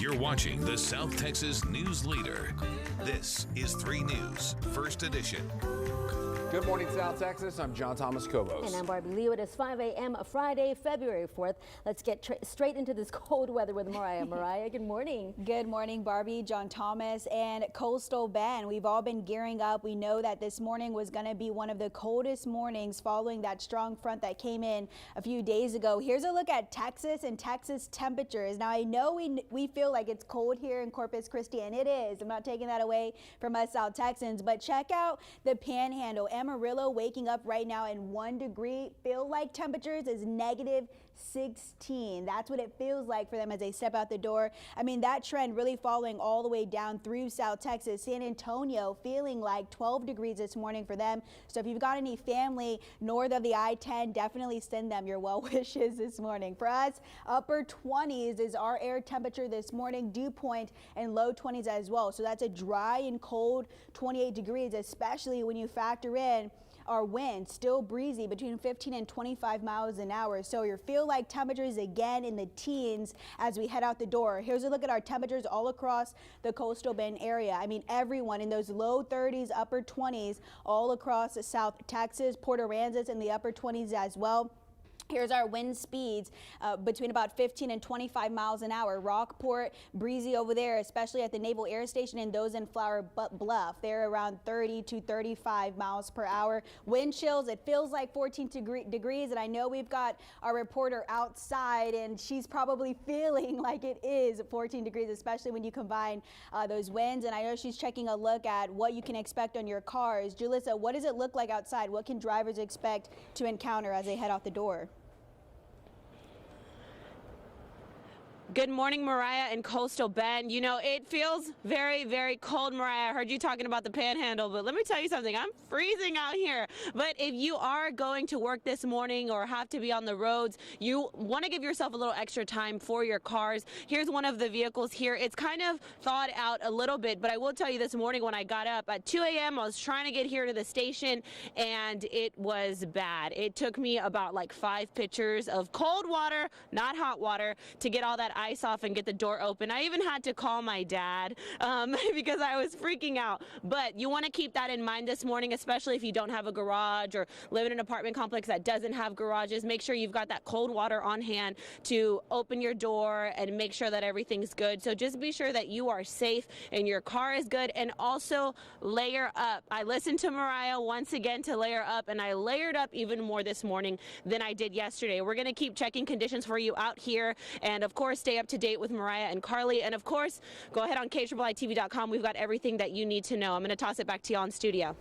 You're watching the South Texas News Leader. This is 3 News, First Edition. Good morning, South Texas. I'm John Thomas Cobos. And I'm Barbie Leo. It is 5 a.m. Friday, February 4th. Let's get straight into this cold weather with Mariah. Mariah, good morning. Good morning, Barbie, John Thomas, and Coastal Bend. We've all been gearing up. We know that this morning was going to be one of the coldest mornings following that strong front that came in a few days ago. Here's a look at Texas and Texas temperatures. Now, I know we feel like it's cold here in Corpus Christi, and it is. I'm not taking that away from us South Texans, but check out the Panhandle. Amarillo waking up right now in 1 degree. Feel like temperatures is negative 16. That's what it feels like for them as they step out the door. I mean, that trend really following all the way down through South Texas. San Antonio feeling like 12 degrees this morning for them. So if you've got any family north of the I-10, definitely send them your well wishes this morning. For us, upper 20s is our air temperature this morning. Dew point and low 20s as well. So that's a dry and cold 28 degrees, especially when you factor in our wind, still breezy between 15 and 25 miles an hour. So you feel like temperatures again in the teens as we head out the door. Here's a look at our temperatures all across the Coastal Bend area. I mean, everyone in those low 30s, upper 20s, all across South Texas, Port Aransas in the upper 20s as well. Here's our wind speeds between about 15 and 25 miles an hour. Rockport, breezy over there, especially at the Naval Air Station, and those in Flower Bluff. They're around 30 to 35 miles per hour. Wind chills, it feels like 14 degrees, and I know we've got our reporter outside, and she's probably feeling like it is 14 degrees, especially when you combine those winds. And I know she's checking a look at what you can expect on your cars. Julissa, what does it look like outside? What can drivers expect to encounter as they head out the door? Good morning, Mariah and Coastal Bend. You know, it feels very, very cold, Mariah. I heard you talking about the Panhandle, but let me tell you something. I'm freezing out here. But if you are going to work this morning or have to be on the roads, you want to give yourself a little extra time for your cars. Here's one of the vehicles here. It's kind of thawed out a little bit, but I will tell you this morning when I got up at 2 a.m., I was trying to get here to the station, and it was bad. It took me about like 5 pitchers of cold water, not hot water, to get all that ice off and get the door open. I even had to call my dad because I was freaking out. But you want to keep that in mind this morning, especially if you don't have a garage or live in an apartment complex that doesn't have garages. Make sure you've got that cold water on hand to open your door and make sure that everything's good. So just be sure that you are safe and your car is good, and also layer up. I listened to Mariah once again to layer up, and I layered up even more this morning than I did yesterday. We're going to keep checking conditions for you out here, and of course stay up to date with Mariah and Carly. And of course, go ahead on KIITV.com. We've got everything that you need to know. I'm going to toss it back to you on studio.